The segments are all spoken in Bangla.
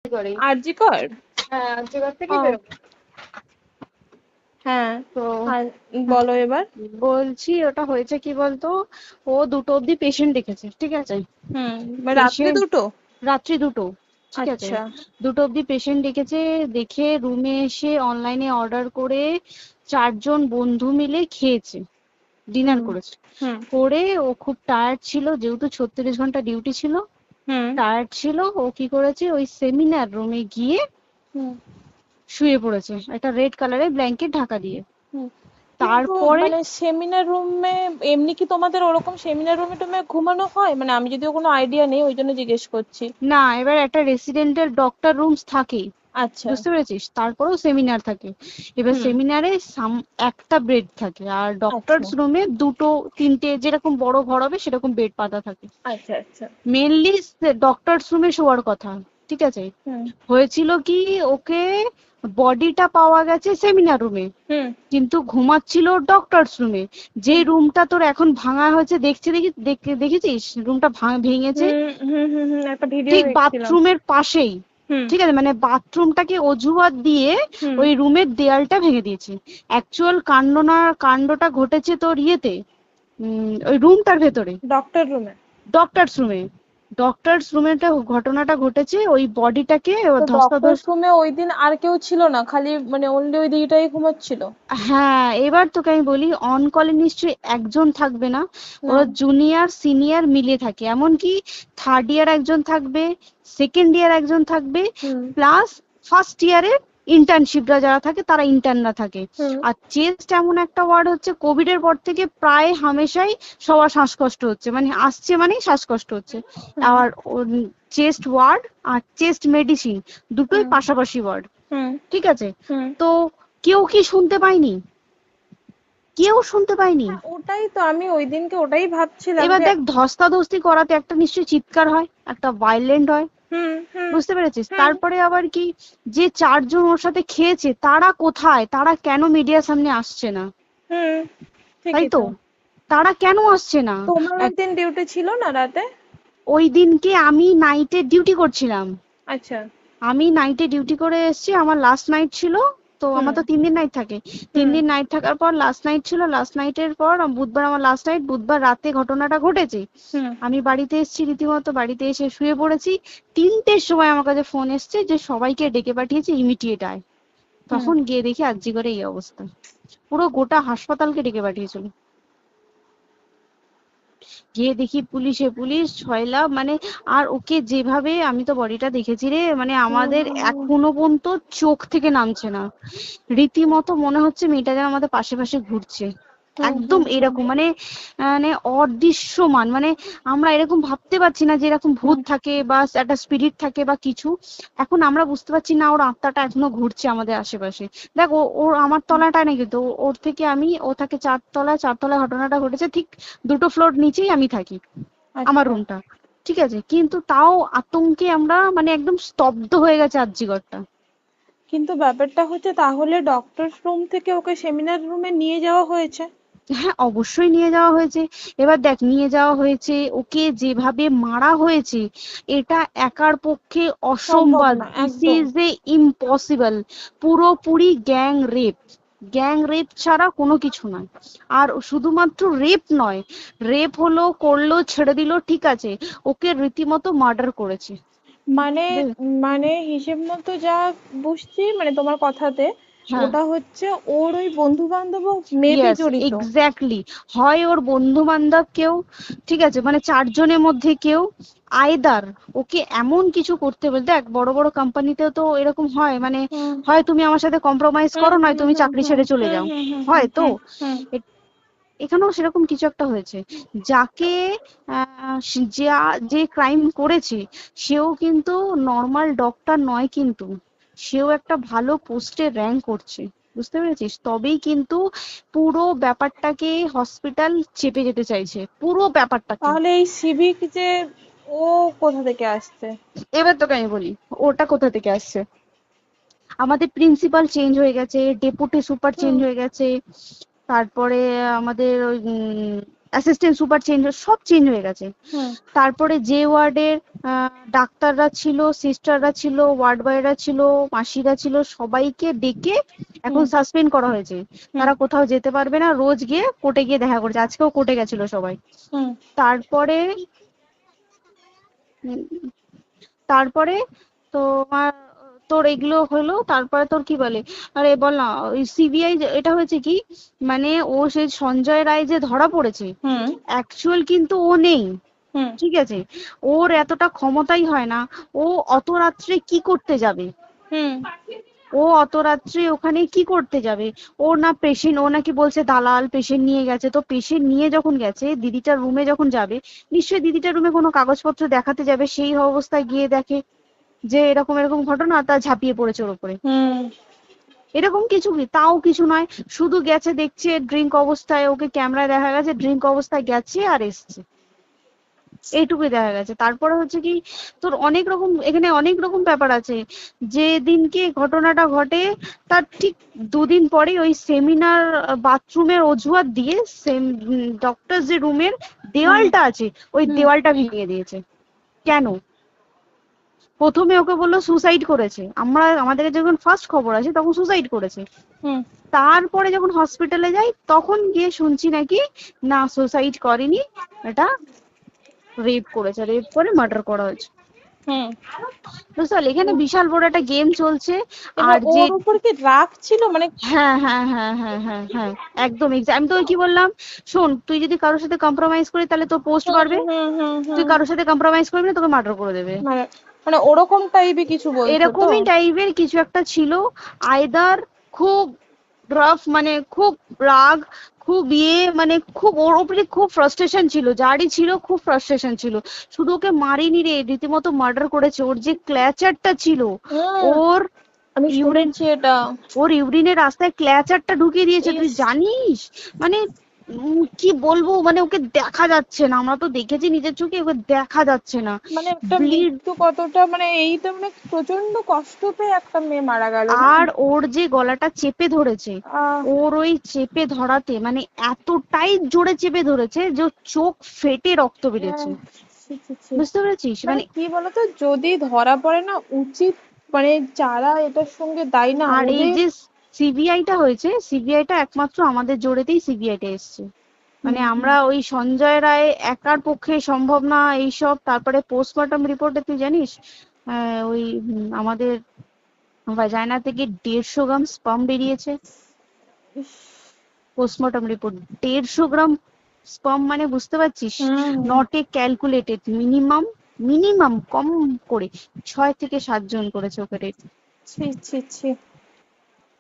করেই। আরজি কর। হ্যাঁ, আর্যিকর থেকেই ও বেরোবো। হ্যাঁ। তো আর বলো এবার। বলছি ওটা হয়েছে কি বলতো, ও 2টো অব্দি পেশেন্ট দেখেছে, ঠিক আছে। রাত্রি পেশেন্ট 2টো। রাত্রি 2টো, ঠিক আছে। আচ্ছা। 2টো অব্দি পেশেন্ট ডেকেছে, দেখে রুমে এসে অনলাইনে অর্ডার করে 4জন বন্ধু মিলে খেয়েছে, ডিনার হুম করেছে। হুম করে ও খুব টায়ার্ড ছিল, যেহেতু 36 ঘন্টা ডিউটি ছিল, হুম টায়ার্ড ছিল। ও কি করেছে, ওই সেমিনার রুমে গিয়ে হুম শুয়ে পড়েছে একটা রেড কালারের ব্ল্যাঙ্কেট ঢাকা দিয়ে। হুম। কিন্তু তারপরে মানে সেমিনার রুমে এমনি কি তোমাদের ওরকম সেমিনার রুমে টুমে ঘুমানো হয়? মানে আমি যদিও কোনো আইডিয়া নেই, ওই জন্য জিজ্ঞেস করছি। না, এবার একটা রেসিডেন্টাল ডক্টর রুমস থাকেই, আচ্ছা। বুঝতে পেরেছিস, তারপরেও সেমিনার থাকে। এবার হুম। সেমিনারে একটা বেড থাকে, আর আচ্ছা ডক্টরস রুমে 2টো 3টে, যেরকম বড় ঘর হবে সেরকম বেড পাতা থাকে। আচ্ছা আচ্ছা। মেনলি ডক্টরস রুমে শোয়ার কথা, ঠিক আছে। হুম হয়েছিল কি, ওকে বডিটা পাওয়া গেছে সেমিনার রুমে, হুম কিন্তু ঘুমাচ্ছিল ডক্টরস রুমে। যে হুম রুমটা তোর এখন ভাঙা হয়েছে, দেখেছিস রুমটা ভেঙেছে, একটা ভিডিও ঠিক দেখছিলাম। বাথরুমের পাশেই, হুম ঠিক আছে। মানে বাথরুমটাকে অজুহাত দিয়ে হুম। ওই রুমের দেয়ালটা ভেঙে দিয়েছে। অ্যাকচুয়াল কাণ্ডটা ঘটেছে তোর ইয়েতে, ওই রুমটার ভেতরে, ডক্টর রুমে। ডক্টরস রুমে। ডক্টরস রুমেটা ঘটনাটা ঘটেছে, ওই বডিটাকে তো ডক্টর ধস্তাধস্তি। রুমে ওই দিন আর কেউ ছিল না, খালি মানে অনলি ওই দিদিটাই ঘুমাচ্ছিল? হ্যাঁ, এবার তোকে আমি বলি, অন কলে নিশ্চয়ই একজন থাকবে না, না। ওরা জুনিয়র সিনিয়র মিলিয়ে থাকে। এমনকি থার্ড ইয়ার একজন থাকবে, সেকেন্ড ইয়ার একজন থাকবে, হুম প্লাস ফার্স্ট ইয়ারের ইন্টার্নশিপরা যারা থাকে তারা ইন্টার্নরা থাকে। হুম আর চেস্ট এমন একটা ওয়ার্ড হচ্ছে, কোভিড এর পর থেকে প্রায় হামেশাই সবার শ্বাসকষ্ট হচ্ছে, মানে আসছে মানেই শ্বাসকষ্ট হচ্ছে। হুম আর চেস্ট ওয়ার্ড আর চেস্ট মেডিসিন দুটোই হুম পাশাপাশি ওয়ার্ড, হুম ঠিক আছে। হুম। তো কেউ কি শুনতে পায়নি? কেউ শুনতে পায়নি। হ্যাঁ, ওটাই তো আমি ওই দিনকে ওটাই ভাবছিলাম এবার যে। দেখ, ধস্তাধস্তি করাতে একটা নিশ্চয়ই চিৎকার হয়, একটা ভাইলেন্ট হয়, হুম হুম বুঝতে পেরেছিস। হুম তারপরে আবার কি, যে 4জন ওর সাথে খেয়েছে তারা কোথায়, তারা কেন মিডিয়ার সামনে আসছে না? হুম। তাই ঠিকই তো, তো। তারা কেন আসছে না? তোমার ওই এক- দিন ডিউটি ছিল না রাতে? ওই দিনকে আমি নাইটে ডিউটি করছিলাম। আচ্ছা। আমি নাইটে ডিউটি করে এসেছি, আমার লাস্ট নাইট ছিল। তো হুম আমার তো 3 দিন নাইট থাকে, তিন হুম দিন নাইট থাকার পর লাস্ট নাইট ছিল। লাস্ট নাইটের পর বুধবার আমার লাস্ট নাইট, বুধবার রাতে ঘটনাটা ঘটেছে। হুম আমি বাড়িতে এসেছি, রীতিমতো বাড়িতে এসে শুয়ে পড়েছি। 3টের সময় আমার কাছে ফোন এসছে যে সবাইকে ডেকে পাঠিয়েছে, ইমিডিয়েট আয়। হুম। তখন গিয়ে দেখি আরজি করে এই অবস্থা, পুরো গোটা হাসপাতালকে ডেকে পাঠিয়েছিল। গিয়ে দেখি পুলিশ ছয়লা, মানে। আর ওকে যেভাবে, আমি তো বডিটা দেখেছি রে, মানে আমাদের এখনো পর্যন্ত চোখ থেকে নামছে না। রীতিমতো মনে হচ্ছে মেয়েটা যেন আমাদের পাশে পাশে ঘুরছে, হুম একদম হুম হুম এরকম, মানে মানে অদৃশ্যমান, মানে আমরা এরকম ভাবতে পারছি না যে এরকম ভূত হুম থাকে বা একটা স্পিরিট থাকে বা কিছু। এখন আমরা বুঝতে পারছি না, ওর আত্মাটা এখনো ঘুরছে আমাদের আশেপাশে। দেখ, ওর আমার তলাটায় নাকি, তো ওর থেকে ও থাকে 4তলায়, 4তলায় ঘটনাটা ঘটেছে, ঠিক 2টো ফ্লোর নিচেই আমি থাকি, আমার আচ্ছা। রুমটা, ঠিক আছে। কিন্তু তাও আতঙ্কে আমরা মানে একদম স্তব্ধ হয়ে গেছে আরজিকরটা। কিন্তু ব্যাপারটা হচ্ছে, তাহলে ডক্টর রুম থেকে ওকে সেমিনার রুমে নিয়ে যাওয়া হয়েছে? হ্যাঁ, অবশ্যই নিয়ে যাওয়া হয়েছে। এবার দেখ, নিয়ে যাওয়া হয়েছে, ওকে যেভাবে মারা হয়েছে, এটা একার পক্ষে সম্ভব অসম্ভব, না দিস একদম। Is a impossible. পুরোপুরি গ্যাং রেপ ছাড়া কোনো কিছু নয়। আর শুধুমাত্র রেপ নয়, রেপ হলো, করলো, ছেড়ে দিল, ঠিক আছে, ওকে রীতিমতো মার্ডার করেছে। মানে মানে হিসেব মতো যা বুঝছি মানে তোমার কথাতে, হ্যাঁ, ওটা হচ্ছে ওর ওই বন্ধু বান্ধব মেবি ইয়েস, জড়িত। এক্স্যাক্টলি। হয় ওর বন্ধু বান্ধব কেউ, ঠিক আছে, মানে 4জনের মধ্যে কেউ, আইদার ওকে এমন কিছু করতে বলতে। দেখ, বড় বড় কোম্পানিতেও তো এরকম হয়, মানে হুম হয় তুমি আমার সাথে কম্প্রোমাইজ হুম করো, নয় হুম তুমি হুম চাকরি হুম ছেড়ে চলে হুম যাও, হুম হুম হুম হয় তো। হুম হুম। এ- এখানেও সেরকম কিছু একটা হয়েছে। যাকে যে ক্রাইম করেছে, সেও কিন্তু নর্মাল ডক্টর নয়, কিন্তু সেও একটা ভালো পোস্টে র্যাঙ্ক করছে, বুঝতে পেরেছিস। তবেই কিন্তু পুরো ব্যাপারটাকে হসপিটাল চেপে যেতে চাইছে, পুরো ব্যাপারটাকে। তাহলে এই সিভিক যে, ও কোথা থেকে আসছে? এবার তোকে আমি বলি, ওটা কোথা থেকে আসছে। আমাদের প্রিন্সিপাল চেঞ্জ হয়ে গেছে, ডেপুটি সুপার চেঞ্জ হুম হয়ে গেছে, তারপরে আমাদের ওই অ্যাসিস্ট্যান্ট সুপার চেঞ্জ, সব চেঞ্জ হয়ে গেছে। হুম তারপরে যে ওয়ার্ডের ডাক্তাররা ছিল, সিস্টাররা ছিল, ওয়ার্ড বয়রা ছিল, মাসিরা ছিল, সবাইকে ডেকে এখন হুম সাসপেন্ড করা হয়েছে। হুম তারা কোথাও যেতে পারবে না, রোজ গিয়ে কোর্টে গিয়ে দেখা করছে, আজকেও কোর্টে গেছিল সবাই। হুম তারপরে উম, তারপরে তোমার তোর এগুলো হলো, তারপরে তোর কি বলে, আরে বল না, ওই সিবিআই এটা হয়েছে কি, মানে ও সেই সঞ্জয় রায় যে ধরা পড়েছে, হুম অ্যাকচুয়াল কিন্তু ও নেই, হুম ঠিক আছে, ওর এতটা ক্ষমতাই হয় না। ও অত রাত্রে কি করতে যাবে, হুম ও অত রাত্রে ওখানে কি করতে যাবে? ও না পেশেন্ট, ও নাকি বলছে দালাল পেশেন্ট নিয়ে গেছে, তো পেশেন্ট নিয়ে যখন গেছে দিদিটার রুমে যখন যাবে, নিশ্চয়ই দিদিটার রুমে কোনো কাগজপত্র দেখাতে যাবে, সেই অবস্থায় গিয়ে দেখে যে এরকম এরকম ঘটনা, তা ঝাঁপিয়ে পড়েছে ওর উপরে। হুম এরকম কিছু কি, তাও কিছু নয়, শুধু গেছে দেখছে ড্রিঙ্ক অবস্থায়, ওকে ক্যামেরায় দেখা গেছে ড্রিঙ্ক অবস্থায় গেছে আর এসছে, এইটুকুই দেখা গেছে। তারপরে হচ্ছে কি, তোর অনেক রকম এখানে অনেক রকম ব্যাপার আছে। যে দিনকে ঘটনাটা ঘটে তার ঠিক দুদিন পরে ওই সেমিনার বাথরুমের অজুহাত দিয়ে ডক্টর যে রুমের হুম দেওয়ালটা আছে ওই হুম দেওয়ালটা ভেঙে দিয়েছে। কেন? প্রথমে ওকে বললো সুসাইড করেছে, আমাদের যখন ফার্স্ট খবর আছে তখন সুসাইড করেছে। হুম তারপরে যখন হসপিটালে যাই তখন গিয়ে শুনছি নাকি না সুসাইড করেনি, এটা রেপ করেছে, রেপ করে মার্ডার করা হয়েছে। হুম বুঝতে পারলি, এখানে বিশাল বড় একটা গেম চলছে। এবার আর যে ওর উপর কি রাগ ছিল মানে? হ্যাঁ হ্যাঁ হ্যাঁ হ্যাঁ হ্যাঁ হ্যাঁ, একদম আমি তো কি বললাম, শোন তুই যদি কারোর সাথে কম্প্রোমাইজ করিস তাহলে তোর পোস্ট হুম বাড়বে, হুম হুম তুই হুম কারোর সাথে কম্প্রোমাইজ করবি না তোকে মার্ডার করে দেবে। মানে মানে ওরকম টাইপের কিছু বলছো তো? এরকমই টাইপের কিছু একটা ছিল। আইদার খুব রাফ, মানে খুব রাগ, খুব মানে খুব ওর উপরে খুব ফ্রাস্ট্রেশন ছিল, যারই ছিল খুব ফ্রাস্ট্রেশন ছিল। শুধু ওকে মারিনি রে, রীতিমতো মার্ডার করেছে। ওর যে ক্ল্যাচারটা ছিল, হুম ওর আমি ইউরিন, শুনেছি এটা। ওর ইউরিনের রাস্তায় ক্ল্যাচারটা ঢুকিয়ে দিয়েছে, তুই ইস, জানিস? মানে কি বলবো, মানে ওকে দেখা যাচ্ছে না, আমরা তো দেখেছি নিজের চোখে, ওকে দেখা যাচ্ছে না, মানে একটা ব্লিড। মৃত্যু কতটা, মানে এইটা মানে প্রচন্ড কষ্ট পেয়ে একটা মেয়ে মারা গেল না? আর ওর যে গলাটা চেপে ধরেছে, আহ ওর ওই চেপে ধরাতে মানে এতটাই জোরে চেপে ধরেছে যে ওর চোখ ফেটে রক্ত বেরিয়েছে। আহ, ছি, ছি, ছি। বুঝতে পেরেছিস মানে মানে। কি বলতো, যদি ধরা পড়ে না, উচিত মানে যারা এটার সঙ্গে দায়ী না আর এই ওদের। যে সিবিআইটা হয়েছে, সিবিআইটা একমাত্র আমাদের জোরেতেই সিবিআইটা এসছে, মানে হুম হুম আমরা ওই সঞ্জয় রায় একার পক্ষে সম্ভব না এইসব। তারপরে পোস্টমর্টম রিপোর্টে তুই জানিস ওই আমাদের ভাজাইনা থেকে 150 গ্রাম স্পাম বেরিয়েছে। ইস, পোস্টমর্টম রিপোর্ট 150 গ্রাম স্পাম, মানে বুঝতে পারছিস, hmm not a calculated, minimum minimum কম করে 6 থেকে 7 জন করেছে ওকে রেট। ছি ছি ছি।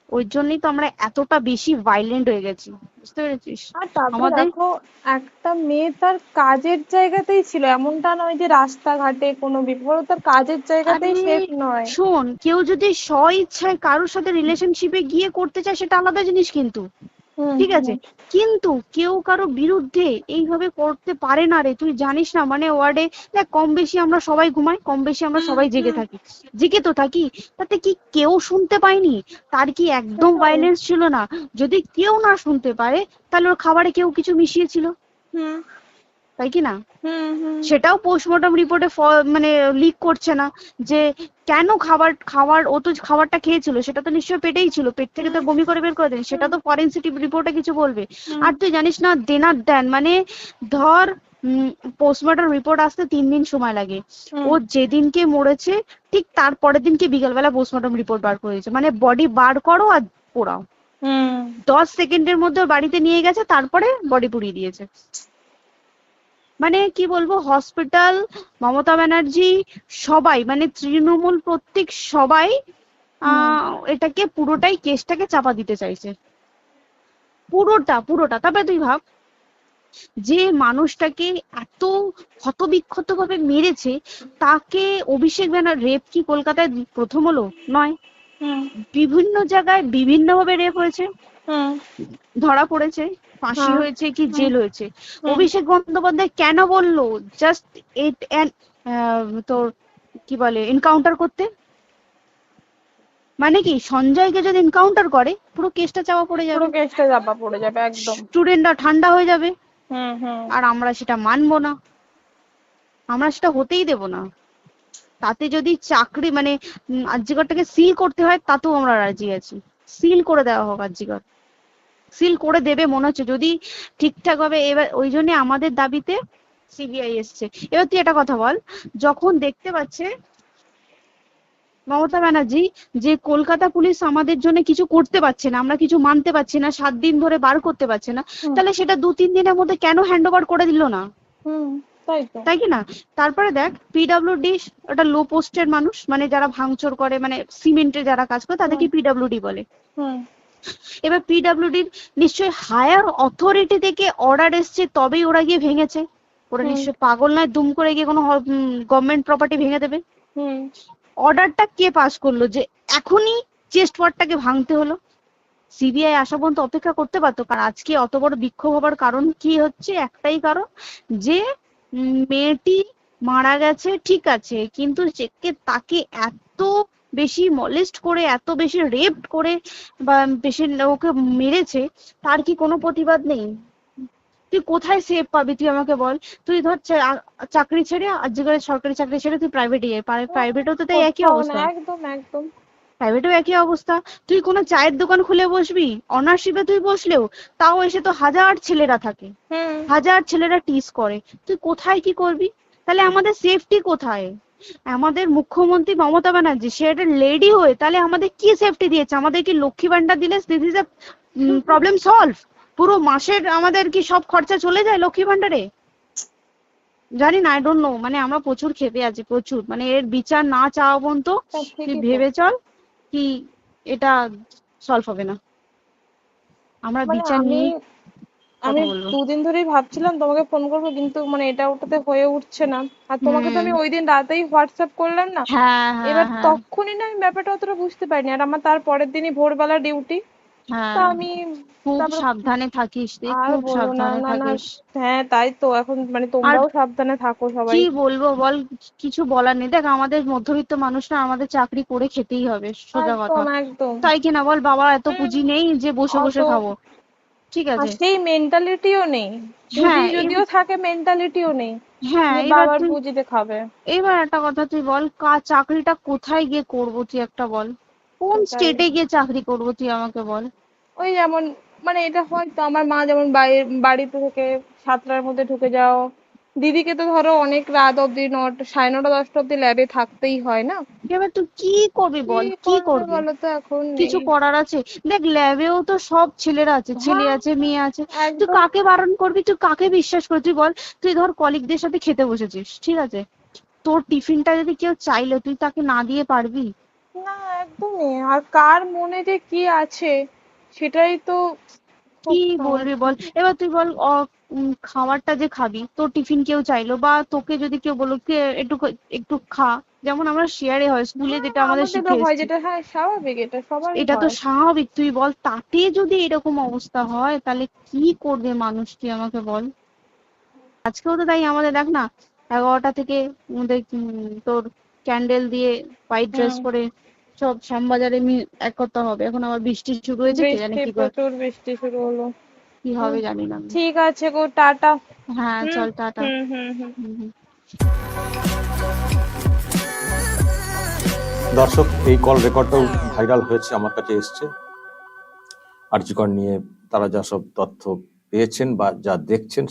ওই জন্যই তো আমরা এতটা বেশি ভাইলেন্ট হয়ে গেছি, বুঝতে পেরেছিস আর তারপর আমাদের। দেখো, একটা মেয়ে তার কাজের জায়গাতেই ছিল, এমনটা নয় যে রাস্তাঘাটে কোনো বিপদ, ও তার কাজের আরে জায়গাতেই সেফ নয়। শোন, কেউ যদি স্ব ইচ্ছায় কারোর সাথে রিলেশনশিপে গিয়ে করতে চায় সেটা আলাদা জিনিস, কিন্তু হুম ঠিক আছে, হুম কিন্তু কেউ কারো বিরুদ্ধে এইভাবে করতে পারে না রে, তুই জানিস না, মানে ওয়ার্ডে দেখ কম বেশি আমরা সবাই ঘুমাই, কম বেশি আমরা হুম সবাই জেগে হুম থাকি, জেগে তো থাকি, তাতে কি কেউ শুনতে পায়নি? তার কি একদম সেটাই। ভাইলেন্স ছিল না? যদি কেউ না শুনতে পারে তাহলে ওর খাবারে কেউ কিছু মিশিয়েছিল, হুম তাই কি না? হুম হুম সেটাও পোস্টমর্টম রিপোর্টে মানে লিক করছে না, যে কেন খাবার খাবার ও তো খাবারটা খেয়েছিল, সেটা তো নিশ্চয়ই পেটেই ছিল, পেট থেকে তো হুম বমি করে বের করে দেন, সেটা হুম তো ফরেনসিক রিপোর্টে কিছু বলবে। হুম আর তুই জানিস না, দেনার দেন মানে ধর পোস্টমর্টম রিপোর্ট আসতে 3 দিন সময় লাগে, হুম ও যেদিনকে মরেছে ঠিক তার পরের দিনকে বিকালবেলা পোস্টমর্টম রিপোর্ট বার করে দিয়েছে, মানে বডি বার করো আর পোড়াও, হুম 10 সেকেন্ডের মধ্যে ওর বাড়িতে নিয়ে গেছে, তারপরে বডি পুড়িয়ে দিয়েছে। মানে কি বলবো, হসপিটাল, মমতা ব্যানার্জি, সবাই মানে তৃণমূল প্রত্যেক সবাই হুম এটাকে পুরোটাই কেসটাকে চাপা দিতে চাইছে, পুরোটা পুরোটা। তবে তুই ভাব, যে মানুষটাকে এত ক্ষতবিক্ষত ভাবে মেরেছে, তাকে অভিষেক ব্যানার রেপ কি কলকাতায় প্রথম হলো? নয়, হুম বিভিন্ন জায়গায় বিভিন্ন ভাবে রেপ হয়েছে, হুম ধরা পড়েছে, ফাঁসি হ্যাঁ হয়েছে কি হুম জেল হয়েছে। হুম অভিষেক বন্দ্যোপাধ্যায় কেন বললো জাস্ট ইট তোর কি বলে এনকাউন্টার করতে? মানে কি সঞ্জয়কে যদি এনকাউন্টার করে পুরো কেসটা চাপা পড়ে পুরো যাবে, কেসটা চাপা পড়ে যাবে একদম। স্টুডেন্টরা ঠান্ডা হয়ে যাবে, হুম হুম আর আমরা সেটা মানবো না, আমরা সেটা হতেই দেব না। তাতে যদি চাকরি মানে আরজিকরটাকে সিল করতে হয় তাতেও আমরা রাজি আছি, সিল করে দেওয়া হোক আরজিকর, সিল করে দেবে মনে হচ্ছে যদি ঠিকঠাক ভাবে। এবার ওই জন্য আমাদের দাবিতে সিবিআই এসছে। এবার তুই একটা কথা বল, যখন দেখতে পাচ্ছে মমতা ব্যানার্জি যে কলকাতা পুলিশ আমাদের জন্য কিছু করতে পারছে না, আমরা কিছু মানতে পারছি না, 7 দিন ধরে বার করতে পারছে না, হুম তাহলে সেটা 2-3 দিনের মধ্যে কেন হ্যান্ড ওভার করে দিল না? হুম তাই তো। তাই কি না? তারপরে দেখ পিডব্লিউডি ওটা লো পোস্টের মানুষ, মানে যারা ভাঙচুর করে, মানে সিমেন্টে যারা কাজ করে হুম তাদেরকে পিডব্লিউডি বলে। হুম এবার পিডব্লিউডির নিশ্চয়ই হায়ার অথরিটি থেকে অর্ডার এসছে তবেই ওরা গিয়ে ভেঙেছে। ওরা হুম নিশ্চয়ই পাগল নয় দুম করে গিয়ে কোনো গভর্নমেন্ট প্রপার্টি ভেঙে দেবে। হুম অর্ডারটা কে পাস করলো যে এখনই চেস্ট ওয়ার্ডটাকে ভাঙতে হলো? সিবিআই আসা পর্যন্ত অপেক্ষা করতে পারতো। কারণ আজকে অত বড় বিক্ষোভ হবার কারণ কি হচ্ছে, একটাই কারণ, যে মেয়েটি মারা গেছে ঠিক আছে, কিন্তু তাকে এত বেশি মলেস্ট করে, এত বেশি রেপ করে বা বেশি ওকে মেরেছে, তার কি কোনো প্রতিবাদ নেই? তুই কোথায় সেফ পাবি তুই আমাকে বল? তুই ধর চাকরি ছেড়ে, আজকের সরকারি চাকরি ছেড়ে তুই প্রাইভেটে যাই, প্রাইভেটেও তো তাই একই কোথাও না, অবস্থা, একদম একদম। প্রাইভেটেও একই অবস্থা। তুই কোনো চায়ের দোকান খুলে বসবি, অনার্সশিপে তুই বসলেও তাও এসে তো হাজার ছেলেরা থাকে, হুম হাজার ছেলেরা টিস করে, তুই কোথায় কি করবি? তাহলে আমাদের সেফটি কোথায়? আমাদের মুখ্যমন্ত্রী মমতা ব্যানার্জি সে একটা লেডি হয়ে তাহলে আমাদের কি সেফটি দিয়েছে? আমাদের কি লক্ষ্মী ভান্ডার দিলে this is a problem solve? পুরো মাসের আমাদের কি সব খরচা চলে যায় লক্ষ্মী ভান্ডারে? জানি না, আই ডোন্ট নো, মানে আমরা প্রচুর ক্ষেপে আছি, প্রচুর, মানে এর বিচার না চাওয়া পর্যন্ত তা তুই ঠিকই তো। ভেবে চল কি এটা সলভ হবে না। আমরা মানে বিচার আমি নিয়ে আমি কথা বলবো। 2 দিন ধরেই ভাবছিলাম তোমাকে ফোন করবো, কিন্তু মানে এটা ওটাতে হয়ে উঠছে না। আর তোমাকে তো হুম। আমি ওই দিন রাতেই হোয়াটসঅ্যাপ করলাম না। হ্যাঁ হ্যাঁ এবার হ্যাঁ তখনই না আমি ব্যাপারটা অতটা বুঝতে পারিনি, আর আমার তার পরের দিনই ভোরবেলা ডিউটি। তা হ্যাঁ। আমি খুব তারপরে সাবধানে থাকিস তুই, আর খুব বলো না, সাবধানে না না। থাকিস। হ্যাঁ তাই তো, এখন মানে আর তোমরাও সাবধানে থাকো সবাই। কি বলবো বল, কিছু বলার নেই। দেখ আমাদের মধ্যবিত্ত মানুষরা, আমাদের চাকরি করে খেতেই হবে, সোজা কথা। একদম একদম। তাই কিনা বল? বাবা এত হুম পুঁজি নেই যে বসে অত, বসে খাবো, ঠিক আর আছে? সেই মেন্টালিটিও নেই। পুঁজি হ্যাঁ যদিও থাকে, মেন্টালিটিও নেই হ্যাঁ যে এবার বাবার তুই, পুঁজিতে খাবে। এবার একটা কথা তুই বল, চাকরিটা কোথায় গিয়ে করবো তুই একটা বল? কোন সেটাই। স্টেটে গিয়ে চাকরি করবো তুই আমাকে বল? ওই যেমন, মানে এটা হয়তো আমার মা যেমন বাড়িতে থেকে 7টার মধ্যে ঢুকে যাও, দিদিকে তো ধরো অনেক রাত অব্দি 9টা, 9:30, 10টা অব্দি ল্যাবে থাকতেই হয় না। এবার তুই কি করবি কি বল, কি করবে করবি? বলো তো, এখন নেই। কিছু করার আছে? দেখ ল্যাবেও তো সব ছেলেরা আছে, ছেলে হ্যাঁ আছে মেয়ে আছে। তুই একদম। কাকে বারণ করবি, তুই কাকে বিশ্বাস করবি তুই বল? তুই ধর কলিগদের সাথে খেতে বসেছিস, ঠিক আছে, তোর টিফিনটা যদি কেউ চাইলো তুই তাকে না দিয়ে পারবি? না একদমই, আর কার মনে যে কি আছে সেটাই তো খুব কি বলবি সমস্যা। বল? এবার তুই বল খাবারটা যে খাবি, তোর টিফিন কেউ চাইলো বা তোকে যদি কেউ বললো কে একটু একটু খা, যেমন আমরা শেয়ারে হয় স্কুলে হ্যাঁ যেটা আমাদের শিখে আমাদেরও হয়, এসেছি, যেটা হ্যাঁ স্বাভাবিক, এটা সবারই এটা তো হয়। স্বাভাবিক। তুই বল তাতে যদি এরকম অবস্থা হয় তাহলে কি করবে মানুষ, তুই আমাকে বল? আজকেও তো তাই আমাদের দেখ না, 11টা থেকে আমাদের তোর ক্যান্ডেল দিয়ে হোয়াইট ড্রেস হুম। পরে সব শ্যামবাজারে একতা হবে। এখন আবার বৃষ্টি শুরু হয়েছে, কে জানে বৃষ্টি, কি প্রচুর বৃষ্টি শুরু হলো। কি হুম, হবে জানি না আমি। ঠিক আছে গো, টাটা। হ্যাঁ হুম চল টাটা। হুম হুম হুম। হুম হুম। দর্শক, এই কল রেকর্ডটাও ভাইরাল হয়েছে, আমার কাছে এসছে। আরজিকর নিয়ে তারা যা সব তথ্য পেয়েছেন বা যা দেখছেন